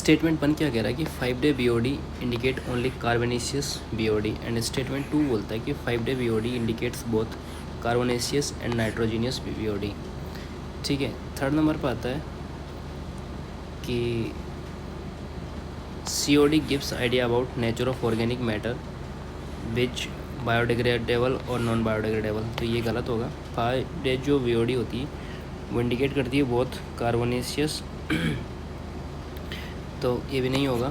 Statement 1 क्या कह रहा है कि 5-day BOD indicate only carbonaceous BOD and statement 2 बोलता है कि 5-day BOD indicates both carbonaceous and nitrogenous BOD। ठीक है, थर्ड नंबर पर आता है कि COD gives idea about nature of organic matter which biodegradable और नॉन बायोडिग्रेडेबल, तो ये गलत होगा। 5-day जो BOD होती है वो इंडिकेट करती है बोथ कार्बोनेशियस तो ये भी नहीं होगा।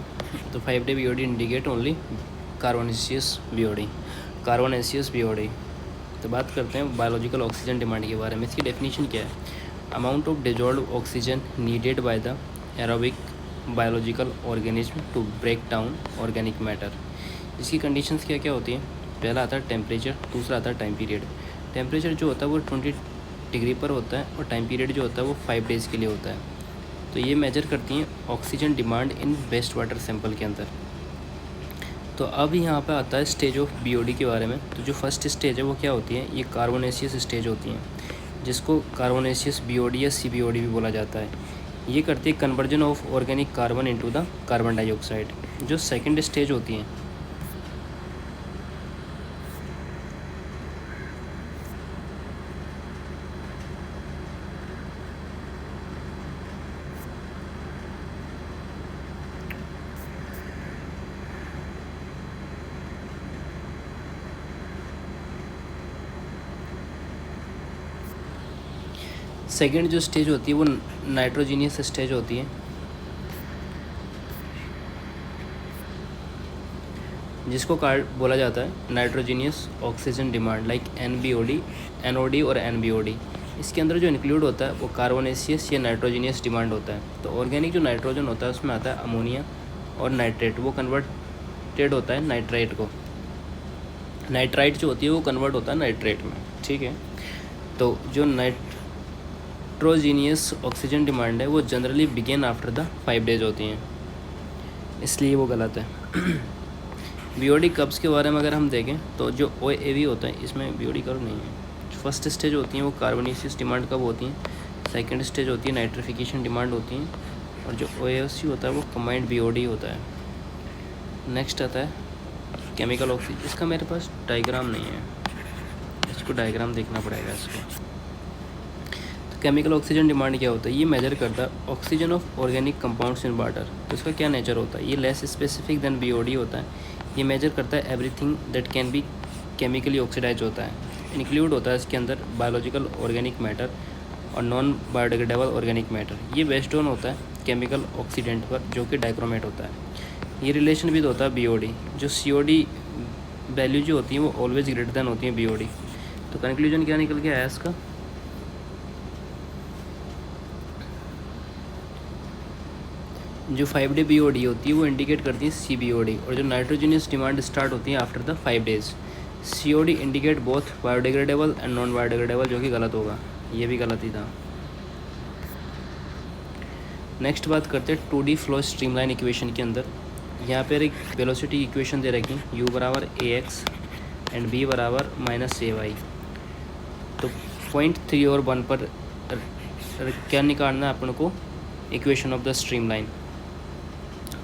तो 5-day BOD indicate only carbonaceous BOD। तो बात करते हैं बायोलॉजिकल ऑक्सीजन डिमांड के बारे में। इसकी डेफिनेशन क्या है? Amount of dissolved oxygen needed by the aerobic biological organism to break down organic matter. इसकी कंडीशंस क्या क्या होती हैं? पहला आता है टेम्परेचर, दूसरा आता है टाइम पीरियड। टेम्परेचर जो होता है वो 20 डिग्री पर होता है और टाइम पीरियड जो होता है वो 5 डेज़ के लिए होता है। तो ये मेजर करती हैं oxygen demand in waste water sample के अंदर। तो अब यहाँ पे आता है स्टेज ऑफ BOD के बारे में। तो जो फर्स्ट स्टेज है वो क्या होती है? ये कार्बोनेशियस स्टेज होती हैं, जिसको कार्बोनेशियस BOD या CBOD भी बोला जाता है। ये करती है conversion of organic carbon into the carbon dioxide. जो सेकंड स्टेज होती हैं सेकंड जो स्टेज होती है वो नाइट्रोजीनियस स्टेज होती है, जिसको बोला जाता है nitrogenous oxygen demand like NBOD, NOD और NBOD। इसके अंदर जो इंक्लूड होता है वो कार्बोनेशियस या नाइट्रोजीनियस डिमांड होता है। तो ऑर्गेनिक जो नाइट्रोजन होता है उसमें आता है अमोनिया और नाइट्रेट, वो कन्वर्टेड होता है नाइट्राइट को। नाइट्राइट जो होती है वो कन्वर्ट होता है नाइट्रेट में। ठीक है, तो जो नाइट्रोजीनियस ऑक्सीजन डिमांड है वो generally begin after the 5 days होती हैं, इसलिए वो गलत है। BOD कब्स के बारे में अगर हम देखें तो जो OAV होता है इसमें BOD कर्व नहीं है। फर्स्ट स्टेज होती है वो कार्बोनेशियस डिमांड कब होती हैं, सेकंड स्टेज होती है नाइट्रिफिकेशन डिमांड होती हैं, और जो OAC होता है वो कंबाइंड BOD होता है। नेक्स्ट आता है केमिकल ऑक्सीजन। इसका मेरे पास डायग्राम नहीं है, इसको डायग्राम देखना पड़ेगा इसको। तो केमिकल ऑक्सीजन डिमांड क्या होता है? ये मेजर करता है oxygen of organic compounds in water. तो इसका क्या नेचर होता है? ये लेस स्पेसिफिक देन BOD होता है। ये मेजर करता है everything that can be chemically oxidize होता है। इंक्लूड होता है इसके अंदर बायोलॉजिकल ऑर्गेनिक मैटर और नॉन बायोडिग्रेडेबल ऑर्गेनिक मैटर। ये बेस्ड ऑन होता है केमिकल ऑक्सीडेंट पर, जो कि डाइक्रोमेट होता है। ये रिलेशन भी होता है BOD। जो COD वैल्यू जो होती है वो ऑलवेज ग्रेटर देन होती है BOD। तो कंक्लूजन क्या निकल के आया इसका? जो 5-day BOD होती है वो इंडिकेट करती है CBOD, और जो नाइट्रोजीनियस डिमांड स्टार्ट होती है after the 5 days. COD indicate both biodegradable and non biodegradable, जो कि गलत होगा, ये भी गलत ही था। नेक्स्ट बात करते हैं 2D फ्लो स्ट्रीमलाइन इक्वेशन के अंदर। यहाँ पर एक वेलोसिटी इक्वेशन दे रखी है, U बराबर AX एंड B बराबर -AY। तो पॉइंट 3 और 1 पर क्या निकालना है अपन को? Equation of the streamline.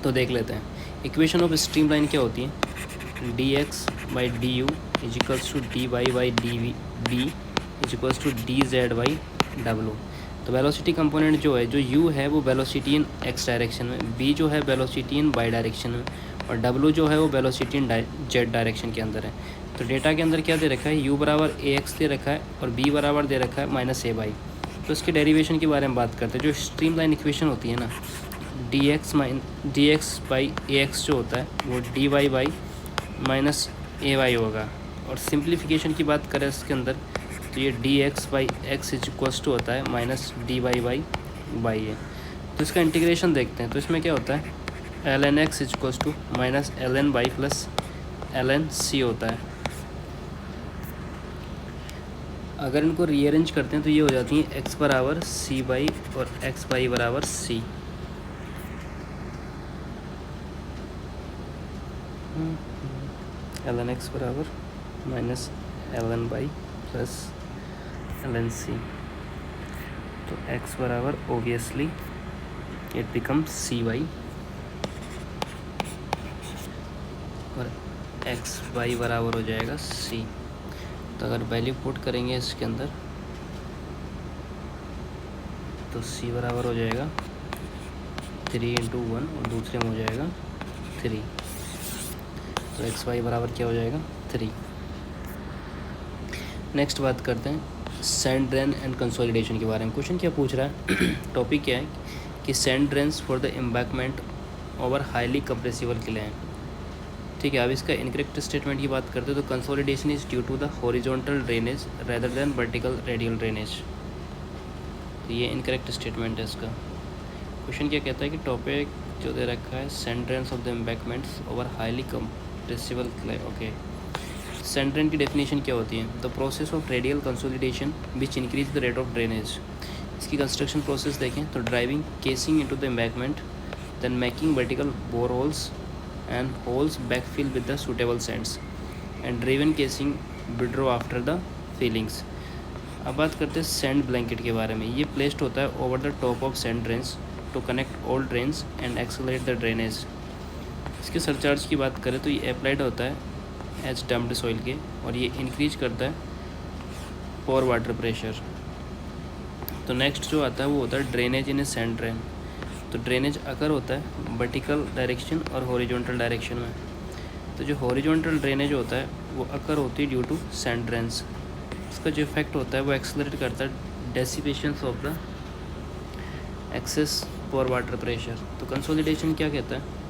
तो देख लेते हैं इक्वेशन ऑफ स्ट्रीमलाइन क्या होती है? dx/du is equals to dy/dv is equals to dz/w। तो वेलोसिटी कंपोनेंट जो है, जो u है वो वेलोसिटी इन x डायरेक्शन में, b जो है वेलोसिटी इन y डायरेक्शन में, और w जो है वो वेलोसिटी इन z डायरेक्शन के अंदर है। तो डेटा के अंदर क्या दे रखा है? u बराबर AX दे रखा है और b बराबर दे रखा है -AY। तो इसके डेरिवेशन के बारे में बात करते हैं। जो स्ट्रीमलाइन इक्वेशन होती है ना, dx/AX जो होता है वो dy/-AY होगा। और सिंप्लीफिकेशन की बात करें इसके अंदर तो ये dx/x इज इक्वल्स टू होता है -dy/y है। तो इसका इंटीग्रेशन देखते हैं। तो इसमें क्या होता है? ln x is equals to -ln y plus ln c होता है। अगर इनको रीअरेंज करते हैं तो ये हो जाती हैं x बराबर c/, और x/y बराबर c। ln x बराबर -ln y plus ln c। तो x बराबर obviously it becomes cy x y बराबर हो जाएगा सी। तो अगर वैल्यू पुट करेंगे इसके अंदर तो सी बराबर हो जाएगा 3 × 1 और दूसरे में हो जाएगा 3। तो एक्स वाई बराबर क्या हो जाएगा 3। नेक्स्ट बात करते हैं सैंड ड्रेन एंड कंसोलिडेशन के बारे में। क्वेश्चन क्या पूछ रहा है टॉपिक क्या है कि sand drains for the embankment over highly compressible clay हैं। ठीक है, अब इसका इनकरेक्ट स्टेटमेंट की बात करते हैं तो consolidation is due to the horizontal drainage rather than vertical radial drainage. तो ये इनकरेक्ट स्टेटमेंट है इसका। क्वेश्चन क्या कहता है कि टॉपिक जो दे रखा है sand drains of the embankments over highly compressible clay. Okay, sand drain की डेफिनेशन क्या होती है? The process of radial consolidation which increase the rate of drainage. इसकी कंस्ट्रक्शन प्रोसेस देखें तो driving casing into the embankment, then making vertical bore holes and holes backfill with the suitable sands and driven casing withdraw after the fillings. अब बात करते हैं sand blanket के बारे में। ये प्लेस्ड होता है over the top of sand drains to connect all drains and accelerate the drainage. इसके सरचार्ज की बात करें तो ये अप्लाइड होता है एज डम्प्ड सॉइल के और ये इंक्रीज करता है पोर वाटर प्रेशर। तो नेक्स्ट जो आता है वो होता है ड्रेनेज इन ए सैंड ड्रेन। तो ड्रेनेज अकर होता है वर्टिकल डायरेक्शन और हॉरिजॉन्टल डायरेक्शन में। तो जो हॉरिजॉन्टल ड्रेनेज होता है वो अकर होती है ड्यू टू सैंड ड्रेन्स। इसका जो इफेक्ट होता है वो एक्सेलरेट करता है dissipations of the excess pore water pressure. तो कंसोलिडेशन क्या कहता है?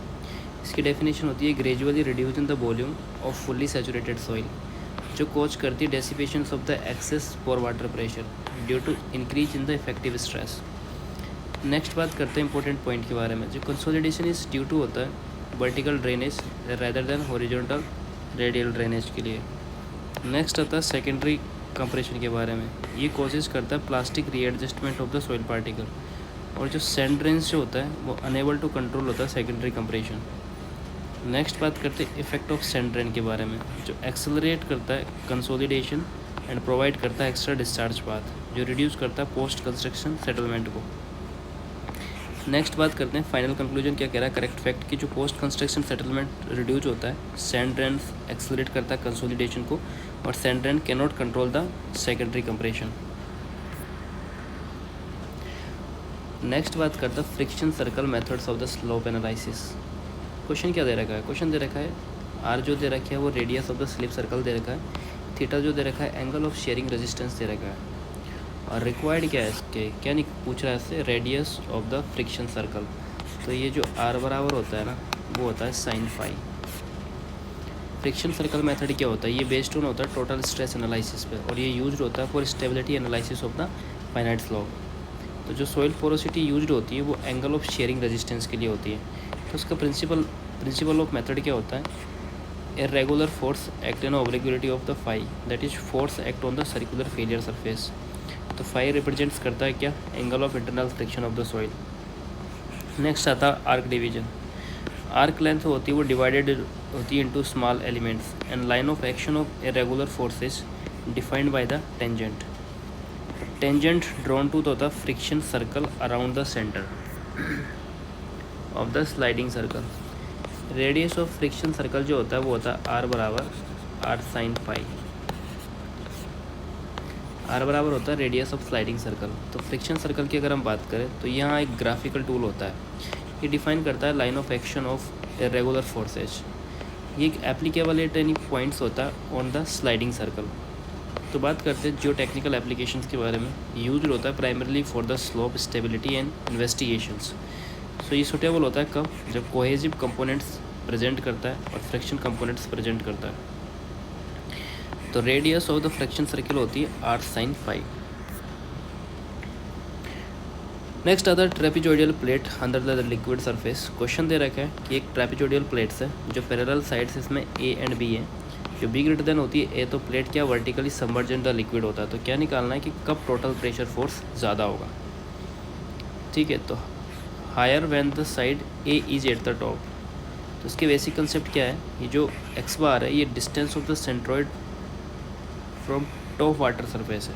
इसकी डेफिनेशन होती है gradually reduce in the volume of fully saturated soil, जो कोज करती है dissipations of the excess pore water pressure due to increase in the effective stress. Next बात करते हैं इंपॉर्टेंट पॉइंट के बारे में। जो कंसोलिडेशन इज ड्यू टू होता है vertical drainage rather then horizontal radial drainage के लिए। नेक्स्ट आता है सेकेंडरी कंप्रेशन के बारे में। ये कोशिश करता है plastic readjustment of the soil particle. और जो सैंड ड्रेन्स जो होता है वो अनेबल टू कंट्रोल होता है सेकेंडरी कंप्रेशन। नेक्स्ट बात करते हैं इफेक्ट ऑफ सैंड ड्रेन के बारे में, जो एक्सेलरेट करता है कंसोलिडेशन एंड प्रोवाइड करता है एक्स्ट्रा डिस्चार्ज पाथ, जो रिड्यूस करता है पोस्ट कंस्ट्रक्शन सेटलमेंट को। नेक्स्ट बात करते हैं फाइनल कंक्लूजन क्या कह रहा है करेक्ट फैक्ट कि जो पोस्ट कंस्ट्रक्शन सेटलमेंट रिड्यूस होता है सैंड ड्रेन एक्सेलरेट करता है कंसोलिडेशन को और sand drain can not control the secondary compression. Next बात करता है friction circle methods of the slope analysis. Question क्या दे रखा है? क्वेश्चन दे रखा है आर जो दे रखा है वो radius of the slip circle दे रखा है, थीटा जो दे रखा है एंगल ऑफ शेयरिंग रेजिस्टेंस दे रखा है और रिक्वायर्ड क्या है इसके, क्या नहीं पूछ रहा है इससे, radius of the friction circle. तो ये जो आर बराबर होता है ना वो होता है sine phi. Friction circle method क्या होता है? ये बेस्ड ऑन होता है टोटल स्ट्रेस एनालिसिस पे और ये यूज्ड होता है for stability analysis of the finite slope. तो जो सॉइल पोरोसिटी यूज्ड होती है वो एंगल ऑफ शेयरिंग रेजिस्टेंस के लिए होती है। तो उसका प्रिंसिपल ऑफ मेथड क्या होता है? Irregular force act in obliquity of the phi, that is force act on the circular failure surface. तो फाई रिप्रेजेंट्स करता है क्या? Angle of internal friction of the soil. Next आता है आर्क डिवीजन। आर्क लेंथ होती है वो divided होती है into small elements and line of action of irregular forces defined by the tangent. Tangent drawn to होता है friction circle around the centre of the sliding circle. Radius of friction circle जो होता है वो होता है आर बराबर are sine phi. Are बराबर होता है रेडियस ऑफ स्लाइडिंग सर्कल। तो फ्रिक्शन सर्कल की अगर हम बात करें तो यहाँ एक ग्राफिकल टूल होता है, ये डिफाइन करता है line of action of irregular forces. ये एक एप्लीकेबल एट एनी पॉइंट्स होता है ऑन द स्लाइडिंग सर्कल। तो बात करते हैं जियो टेक्निकल एप्लीकेशंस के बारे में। यूज होता है primarily for the slope stability and investigations. So ये सूटेबल होता है कब? जब कोहेसिव कंपोनेंट्स प्रेजेंट करता है और फ्रिक्शन कंपोनेंट्स प्रेजेंट करता है। तो radius of the friction circle होती है आर साइन फाई। नेक्स्ट आता है trapezoidal plate under the liquid surface. Question दे रखा है कि एक ट्रेपेजोइडल प्लेट्स है जो पैरेलल साइड्स इसमें ए एंड बी है। जो बी ग्रेटर देन होती है ए, तो प्लेट क्या वर्टिकली सबमर्जेंट द लिक्विड होता है। तो क्या निकालना है कि कब टोटल प्रेशर फोर्स ज़्यादा होगा। ठीक है, तो higher when the side A is at the top. तो इसके बेसिक कंसेप्ट क्या है? ये जो एक्स बार है ये distance of the centroid from top water surface है।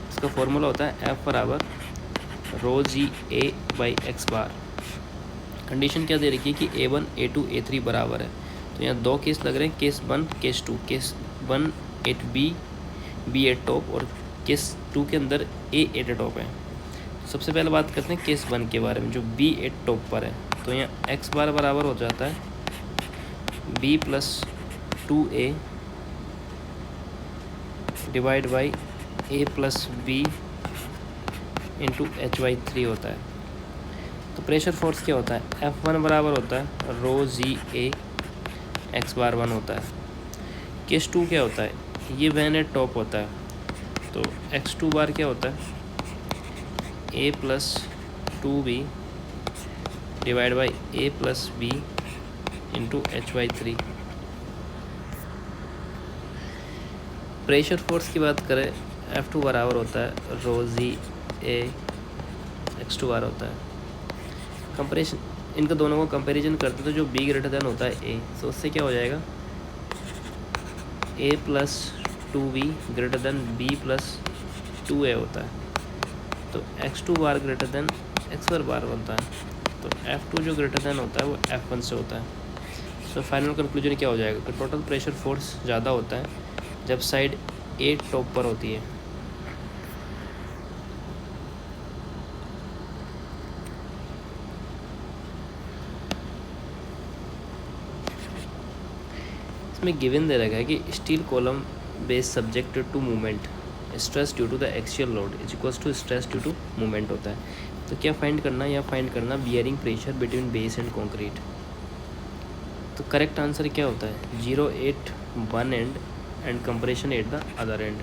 इसका फॉर्मूला होता है एफ बराबर रो जी ए बाई एक्स बार। कंडीशन क्या दे रखी है कि A1 A2 A3 बराबर है। तो यहाँ दो केस लग रहे हैं, case 1 case 2। Case 1 8B B8 top, और केस 2 के अंदर A8 टॉप है। सबसे पहले बात करते हैं केस 1 के बारे में, जो B8 टॉप पर है। तो यहाँ x बार बराबर हो जाता है B plus 2A divide by A plus B into H/3 होता है। तो प्रेशर फोर्स क्या होता है, F1 बराबर होता है रो जी ए x बार 1 होता है। केस 2 क्या होता है, ये वैन एट टॉप होता है, तो x2 बार क्या होता है A plus 2B divide by A plus B into H/3। Pressure force की बात करें, F2 बराबर होता है रो जी ए x2 बार होता है। कंपैरिजन, इनका दोनों को कंपैरिजन करते तो जो B ग्रेटर देन होता है A, तो उससे क्या हो जाएगा A plus 2B greater than B plus 2A होता है। तो x2 बार ग्रेटर देन x1 बार बनता है, तो F2 जो ग्रेटर देन होता है वो F1 से होता है। तो फाइनल कंक्लूजन क्या हो जाएगा कि टोटल प्रेशर फोर्स ज़्यादा होता है जब साइड A टॉप पर होती है। इसमें गिवन दे रखा है कि steel column base subjected to movement, stress due to the axial load is equals to stress due to movement होता है। तो क्या फाइंड करना, या फाइंड करना bearing pressure between base and concrete. तो करेक्ट आंसर क्या होता है 0 at one end and compression at the other end.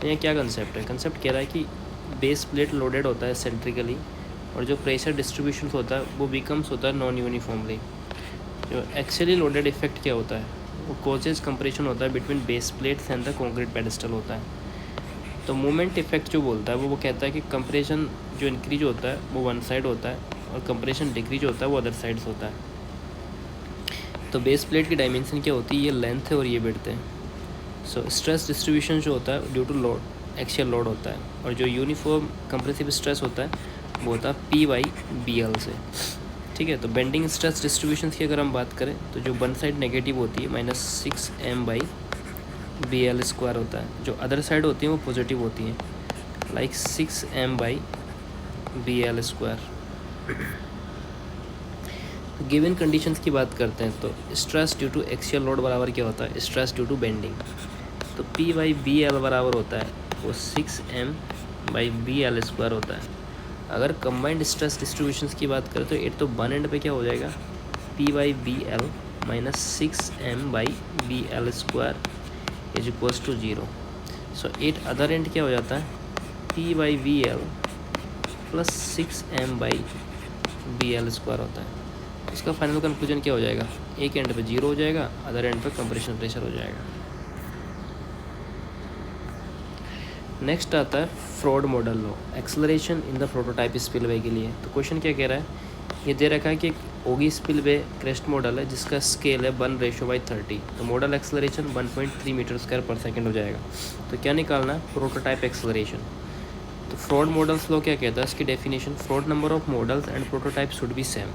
तो यहाँ क्या कंसेप्ट है, कंसेप्ट कह रहा है कि बेस प्लेट लोडेड होता है सेंट्रिकली, और जो प्रेशर डिस्ट्रीब्यूशन होता है वो बिकम्स होता है नॉन यूनिफॉर्मली। जो एक्सियली लोडेड इफेक्ट क्या होता है, वो कोजेज कंप्रेशन होता है between base plates and the concrete pedestal होता है। तो मोमेंट इफेक्ट जो बोलता है वो कहता है कि कंप्रेशन जो इंक्रीज होता है वो वन साइड होता है, और कंप्रेशन डिक्रीज होता है वो अदर साइड्स होता है। तो बेस प्लेट की डायमेंशन क्या होती है, ये लेंथ है और ये विड्थ है। सो स्ट्रेस डिस्ट्रीब्यूशन जो होता है due to load axial load होता है, और जो यूनिफॉर्म कंप्रेसिव स्ट्रेस होता है वो होता है P/BL से। ठीक है, तो बेंडिंग स्ट्रेस डिस्ट्रीब्यूशन की अगर हम बात करें तो जो वन साइड नेगेटिव होती है -6m/BL² होता है, जो अदर साइड होती है वो पॉजिटिव होती हैं लाइक 6m/BL²। तो गिवन कंडीशंस की बात करते हैं, तो stress due to axial load बराबर क्या होता है स्ट्रेस ड्यू टू बेंडिंग। तो P/BL बराबर होता है वो 6m/BL² होता है। अगर कंबाइंड स्ट्रेस डिस्ट्रीब्यूशंस की बात करें तो एट तो वन एंड पे क्या हो जाएगा P/BL minus 6m/BL² is equals to 0। So at other end क्या हो जाता है P/BL प्लस 6m/BL² होता है। इसका फाइनल कंक्लूजन क्या हो जाएगा, एक एंड पे 0 हो जाएगा, अदर एंड पे कंप्रेशन प्रेशर हो जाएगा। नेक्स्ट आता है fraud model law, acceleration in the prototype spillway के लिए। तो क्वेश्चन क्या कह रहा है, ये दे रखा है कि ओगी स्पिलवे क्रेस्ट मॉडल है जिसका स्केल है 1:30। तो मॉडल एक्सेलरेशन 1.3 मीटर/सेकंड हो जाएगा। तो क्या निकालना है प्रोटोटाइप एक्सेलरेशन। तो फ्रॉड मॉडल्स लॉ क्या कहता है, इसकी definition, Froude number of models and prototype should be same,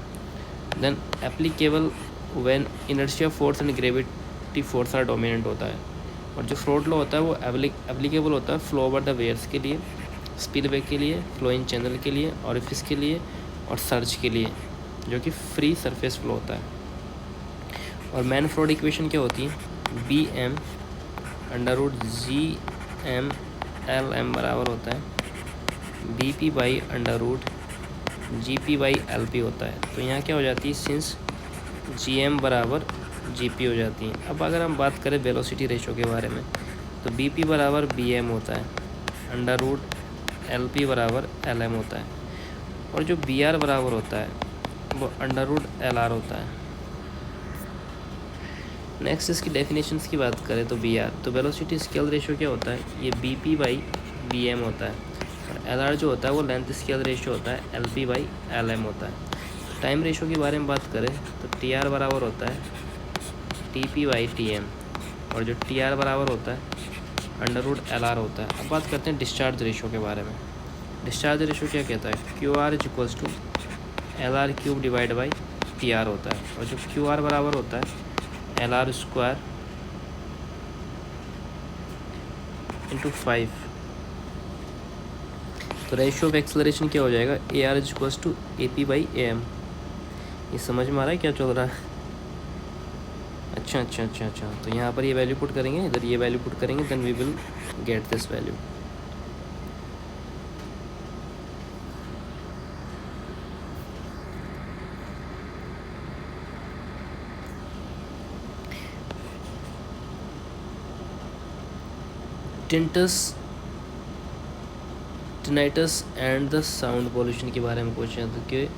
then applicable when inertia force and gravity force are dominant होता है। और जो फ्रॉड लॉ होता है वो एप्लीकेबल होता है फ्लो ओवर द वेयर्स के लिए, स्पिलवे के लिए, फ्लोइंग चैनल के लिए, ऑरिफिस के लिए और सर्च के लिए, जो कि फ्री सरफेस फ्लो होता है। और मैन फ्रॉड इक्वेशन क्या होती है BM√GM/LM बराबर होता है BP/√GP/LP होता है। तो यहाँ क्या हो जाती है, सिंस GM बराबर GP हो जाती है। अब अगर हम बात करें वेलोसिटी रेशो के बारे में, तो BP बराबर BM होता है, √LP बराबर LM होता है, और जो BR बराबर होता है वो √LR होता है। नेक्स्ट इसकी डेफिनेशंस की बात करें तो BR, तो वेलोसिटी स्केल रेशो क्या होता है, ये BP/BM होता है, और LR जो होता है वो लेंथ स्केल रेशो होता है LP/LM होता है। टाइम रेशो के बारे में बात करें तो TR बराबर होता है TP/TM, और जो TR बराबर होता है √LR होता है। अब बात करते हैं डिस्चार्ज रेशो के बारे में। डिस्चार्ज रेशो क्या कहता है, QR is equals to LR³ divide by TR होता है, और जो QR बराबर होता है LR स्क्वायर इंटू 5। तो रेशियो ऑफ एक्सेलरेशन क्या हो जाएगा, AR is equals to AP/AM। ये समझ में आ रहा है क्या चल रहा है? अच्छा। तो यहाँ पर ये वैल्यू पुट करेंगे, इधर ये वैल्यू पुट करेंगे, then we will get this value. Tinnitus and the sound pollution के बारे में क्वेश्चन है, कि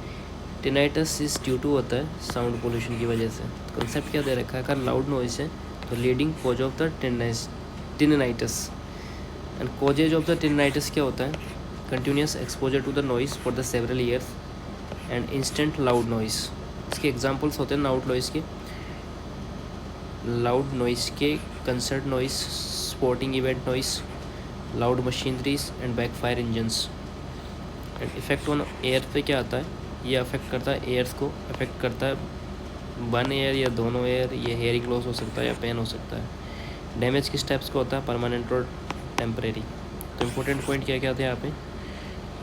टिनाइटस इज ड्यू टू होता है साउंड पोल्यूशन की वजह से। कंसेप्ट क्या दे रखा है, अगर लाउड नॉइस है तो leading cause of the tinnitus and causes of the tinnitus क्या होता है, continuous exposure to the noise for the several years and instant loud noise. इसके एग्जांपल्स होते हैं लाउड नॉइस के concert noise, sporting event noise, loud machineries and backfire engines. And effect on ear पे क्या आता है, ये अफेक्ट करता है एयर्स को, अफेक्ट करता है वन एयर या दोनों एयर, ये हेयरिंग लॉस हो सकता है या पेन हो सकता है। डैमेज किस टाइप्स का होता है, परमानेंट और टेम्परेरी। तो इम्पोर्टेंट पॉइंट क्या क्या थे यहाँ पे,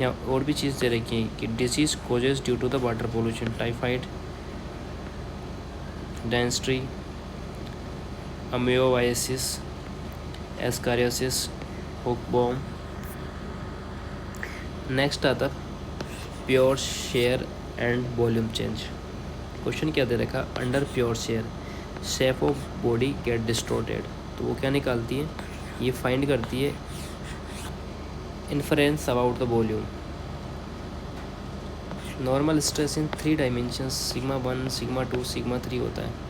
यहाँ और भी चीज़ दे रखी है कि disease causes due to the water pollution, typhoid, dysentery, amoebiasis, ascariasis, hookworm. Next आता pure shear and volume change. Question क्या दे रखा, under pure shear shape of body get distorted. तो वो क्या निकालती है, ये फाइंड करती है inference about the volume. Normal stress in 3 dimensions sigma 1, sigma 2, sigma 3 होता है।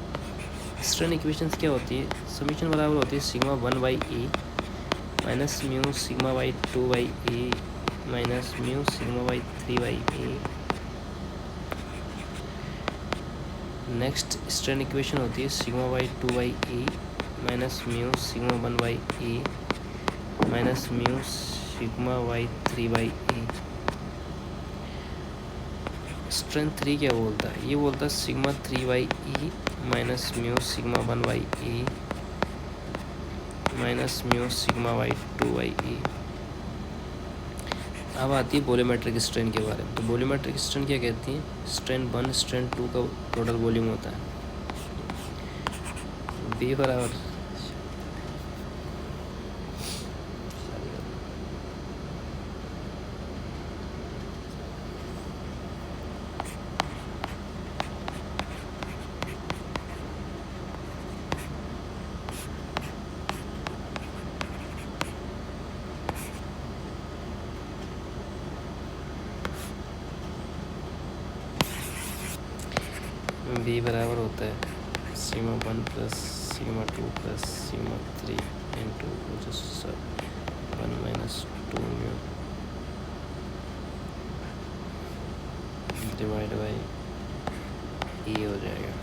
स्ट्रेन इक्वेशंस क्या होती है, समीशन बराबर होती है sigma 1/E minus mu sigma by 2/E minus mu sigma by 3/E। Next strain equation होती है sigma by 2/E minus mu sigma 1/E minus mu sigma by 3/E। Strain 3 क्या बोलता है, ये बोलता है sigma 3/E minus mu sigma 1/E minus mu sigma by 2/E। अब आती है वॉल्यूमेट्रिक स्ट्रेन के बारे में। तो वॉल्यूमेट्रिक स्ट्रेन क्या कहती है, स्ट्रेन 1 स्ट्रेन 2 का टोटल वॉल्यूम होता है, B बराबर B बराबर होता है sigma 1 plus sigma 2 plus sigma 3 into 1 minus 2 mu divide by E हो जाएगा।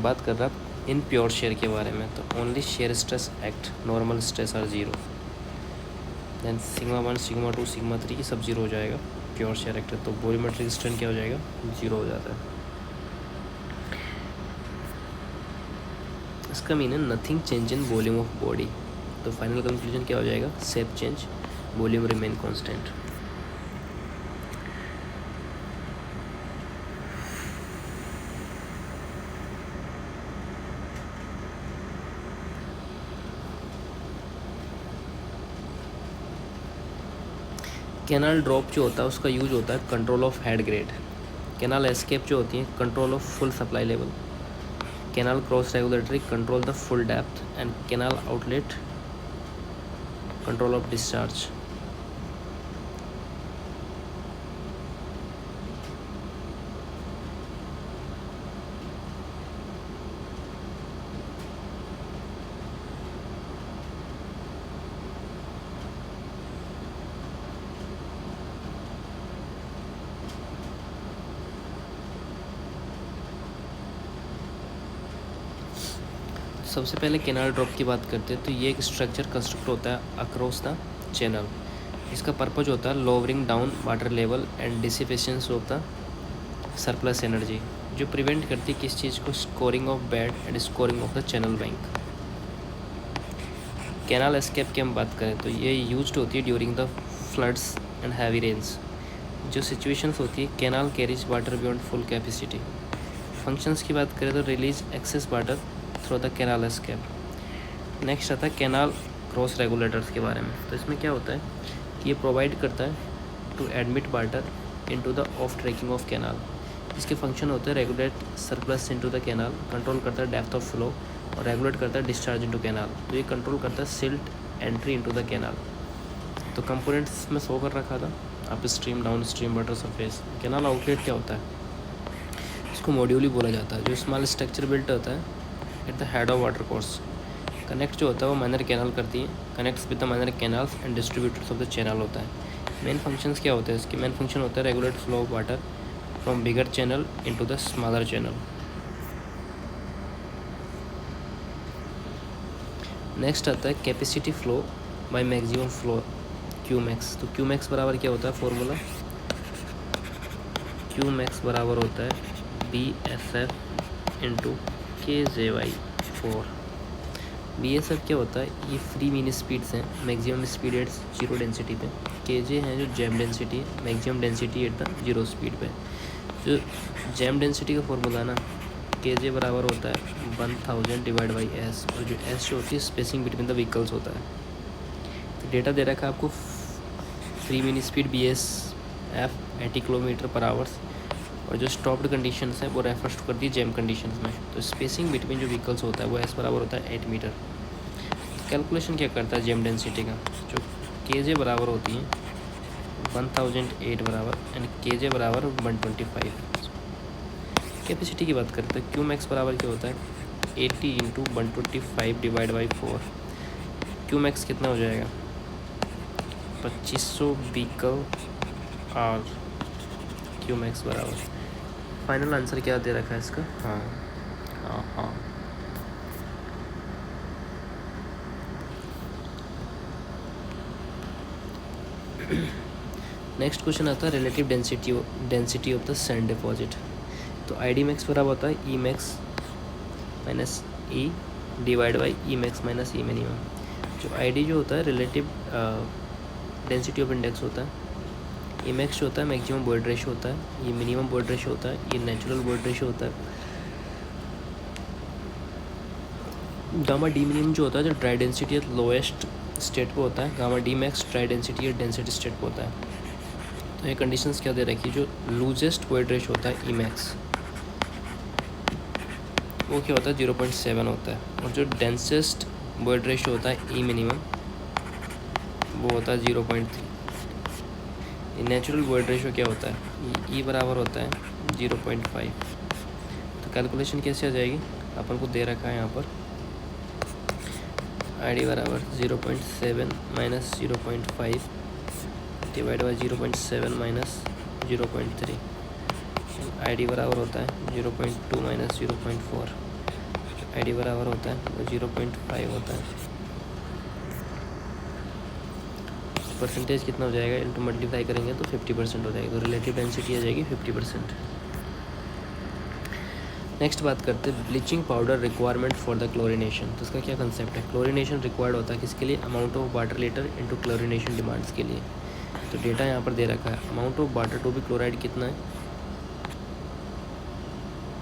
बात कर रहा इन प्योर शेयर के बारे में, तो only shear stress act, normal stress are 0, then sigma 1 sigma 2 sigma 3 सब 0 हो जाएगा प्योर शेयर एक्ट। तो वॉल्यूमेट्रिक स्ट्रेन क्या हो जाएगा, 0 हो जाता है। इसका मीन है nothing change in volume of body. तो फाइनल कंक्लूजन क्या हो जाएगा, shape change, volume remain constant. Canal drop जो होता है उसका यूज होता है control of head grade. Canal escape जो होती है control of full supply level. Canal cross regulatory control the full depth and canal outlet control of discharge. सबसे पहले कैनाल ड्रॉप की बात करते हैं, तो ये एक स्ट्रक्चर कंस्ट्रक्ट होता है अक्रॉस द चैनल। इसका पर्पज होता है lowering down water level and dissipation of the surplus energy. जो प्रिवेंट करती है किस चीज़ को, scouring of bed and scouring of the channel bank. Canal escape की हम बात करें तो ये यूज्ड होती है during the floods and heavy rains. जो सिचुएशंस होती है canal carries water beyond full capacity. Functions की बात करें तो release excess water through the canal escape. Next आता है कैनाल क्रॉस रेगुलेटर्स के बारे में। तो इसमें क्या होता है कि ये प्रोवाइड करता है to admit water into the off taking of canal. इसके फंक्शन होते हैं regulate surplus into the canal, control करता है डेप्थ ऑफ फ्लो और रेगुलेट करता है डिस्चार्ज इनटू कैनाल। तो ये कंट्रोल करता है silt entry into the canal. तो कंपोनेंट्स में शो कर रखा था up stream, down stream, water surface. Canal outlet क्या होता है, इसको मॉड्यूल बोला जाता है। जो स्मॉल स्ट्रक्चर बिल्ट होता है at the head of water course. Connect जो होता है वो माइनर कैनाल करती है, connects with the minor canals and distributors of the channel होता है। मेन फंक्शंस क्या होते हैं इसके, मेन फंक्शन होता है regulate flow of water from bigger channel into the smaller channel. Next आता है capacity flow by maximum flow Q max. तो क्यू मैक्स बराबर क्या होता है फॉर्मूला, क्यू मैक्स बराबर होता है बी एस एफ इंटू के जे वाई 4। बी एस एफ क्या होता है, ये फ्री मीन स्पीड्स हैं, maximum speed at zero density पे। के जे हैं जो जैम डेंसिटी है, maximum density at the zero speed पे। जो जैम डेंसिटी का फॉर्मूला ना, के जे बराबर होता है 1000 डिवाइड बाई एस, और जो एस जो होती है स्पेसिंग बिटवीन द व्हीकल्स होता है। तो डेटा दे रखा है आपको free mean speed B S F 80 kilometre per hours, और जो स्टॉप्ड कंडीशंस हैं वो रेफर्स करती है जैम कंडीशंस में। तो स्पेसिंग बिटवीन जो व्हीकल्स होता है वो एस बराबर होता है 8 मीटर। तो कैलकुलेशन क्या करता है जैम डेंसिटी का, जो के जे बराबर होती है 1008 बराबर एंड के जे बराबर 125। कैपेसिटी की बात करते हैं, क्यू मैक्स बराबर क्या होता है 80 into 125 divide by 4। Q max कितना हो जाएगा 2500 व्हीकल आर। क्यू मैक्स बराबर, फाइनल आंसर क्या दे रखा है इसका, हाँ हाँ हाँ। नेक्स्ट क्वेश्चन आता है relative density of the sand deposit. तो आई डी मैक्स बराबर होता है E max minus E divide by E max minus E minimum. जो आई डी जो होता है रिलेटिव डेंसिटी ऑफ इंडेक्स होता है, ई मैक्स जो होता है मैक्सिमम बॉइड रेशो होता है, ये मिनिमम बॉइड रेशो होता है, ये नेचुरल बॉइड रेशो होता है। गामा डी मिनिमम जो होता है जो ड्राई डेंसिटी लोएस्ट स्टेट पे होता है, gamma D max dry density या डेंसिटी स्टेट पे होता है। तो ये कंडीशंस क्या दे रखी है, जो लूजेस्ट बॉइड रेशो होता है ई मैक्स वो क्या होता है 0.7 होता है, और जो डेंसेस्ट बॉइड रेशो होता है ई मिनिमम वो होता है 0.3। नेचुरल बॉइड रेशो क्या होता है, ई बराबर होता है 0.5। तो कैलकुलेशन कैसे आ जाएगी, अपन को दे रखा है यहाँ पर आई डी बराबर 0.7 minus 0.5 divide by 0.7 minus 0.3। I D बराबर होता है 0.2 माइनस 0.4। आई डी बराबर होता है वो 0.5 होता है। परसेंटेज कितना हो जाएगा, इनटू मल्टीप्लाई करेंगे तो 50% हो जाएगा। तो रिलेटिव डेंसिटी आ जाएगी 50%। नेक्स्ट बात करते हैं bleaching powder requirement for the chlorination. तो इसका क्या कंसेप्ट है, क्लोरिनेशन रिक्वायर्ड होता है किसके लिए, amount of water litre into chlorination demands के लिए। तो डेटा यहाँ पर दे रखा है, amount of water to be chloride कितना है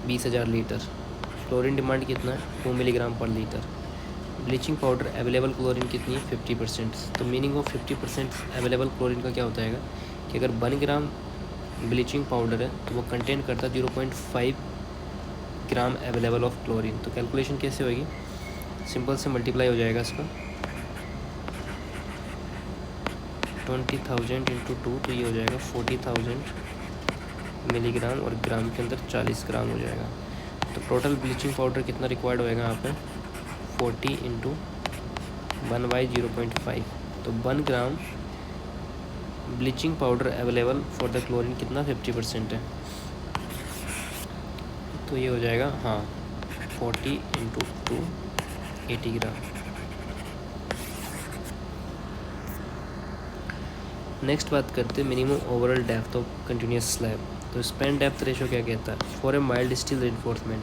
20,000 लीटर, क्लोरीन डिमांड कितना है 2 मिलीग्राम पर litre. Bleaching powder available chlorine कितनी है 50%। तो मीनिंग ऑफ 50% अवेलेबल क्लोरीन का क्या होता है कि अगर 1 ग्राम ब्लीचिंग पाउडर है तो वो कंटेन करता है 0.5 ग्राम अवेलेबल ऑफ क्लोरीन। तो कैलकुलेशन कैसे होगी, सिंपल से मल्टीप्लाई हो जाएगा इसका 20,000 इंटू 2, तो ये हो जाएगा 40,000 मिलीग्राम, और ग्राम के अंदर 40 ग्राम हो जाएगा। तो टोटल ब्लीचिंग पाउडर कितना रिक्वायर्ड होएगा यहाँ पे 40 इंटू 1/0.5। तो 1 gram bleaching powder available for the chlorine कितना 50% है, तो ये हो जाएगा हाँ 40 इंटू 2 80 ग्राम। नेक्स्ट बात करते हैं minimum overall depth of continuous slab. तो स्पैन डेप्थ रेशो क्या कहता है, for a mild steel reinforcement,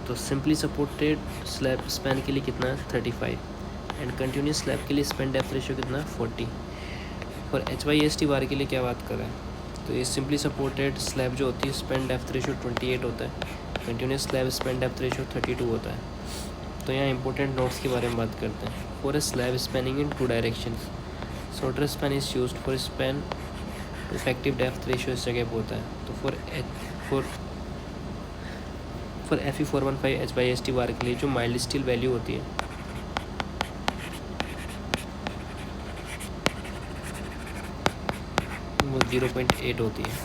तो सिंपली सपोर्टेड स्लैब स्पैन के लिए कितना है 35 एंड कंटिन्यूस स्लैब के लिए स्पैन डेप्थ रेशो कितना है 40। फॉर HYST बार के लिए क्या बात कर रहा है, तो ये सिंपली सपोर्टेड स्लैब जो होती है स्पैन डेप्थ रेशो 28 होता है, continuous slab span depth ratio 32 होता है। तो यहाँ इंपॉर्टेंट नोट्स के बारे में बात करते हैं। For a slab spanning in 2 directions, shorter span is used for span, effective depth ratio इस जगह पे होता है। तो फॉर Fe415 HYST बार के लिए जो माइल्ड स्टील वैल्यू होती है वो 0.8 होती है।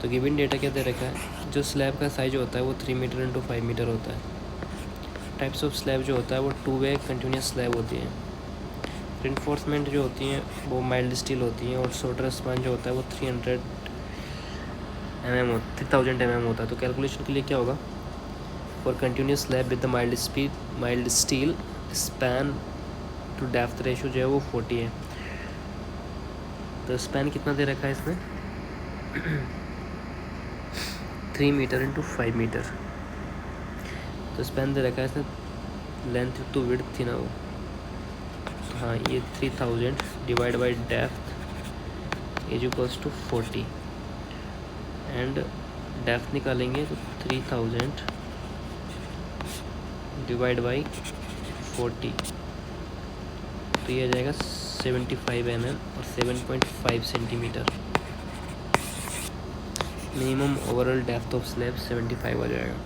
तो गिवन डेटा क्या दे रखा है, जो स्लैब का साइज होता है वो 3 मीटर इंटू 5 मीटर होता है। टाइप्स ऑफ स्लैब जो होता है वो 2 वे कंटिन्यूस स्लैब होती है। रिइंफोर्समेंट जो होती हैं वो माइल्ड स्टील होती हैं, और शॉर्टर स्पैन जो होता है वो 3000 mm होता है। तो कैलकुलेशन के लिए क्या होगा, for continuous slab with the mild steel span to depth ratio जो है वो 40 है। तो स्पैन कितना दे रखा है इसमें 3 मीटर इंटू 5 मीटर। तो स्पैन दे रखा है इसमें, लेंथ टू विड्थ थी ना वो, तो हाँ ये 3000 divide by depth is equals to 40 and depth निकालेंगे तो 3000 डिवाइड बाई 40, तो ये आ जाएगा 75 mm और 7.5 centimetre. Minimum overall depth of slab 75 आ जाएगा।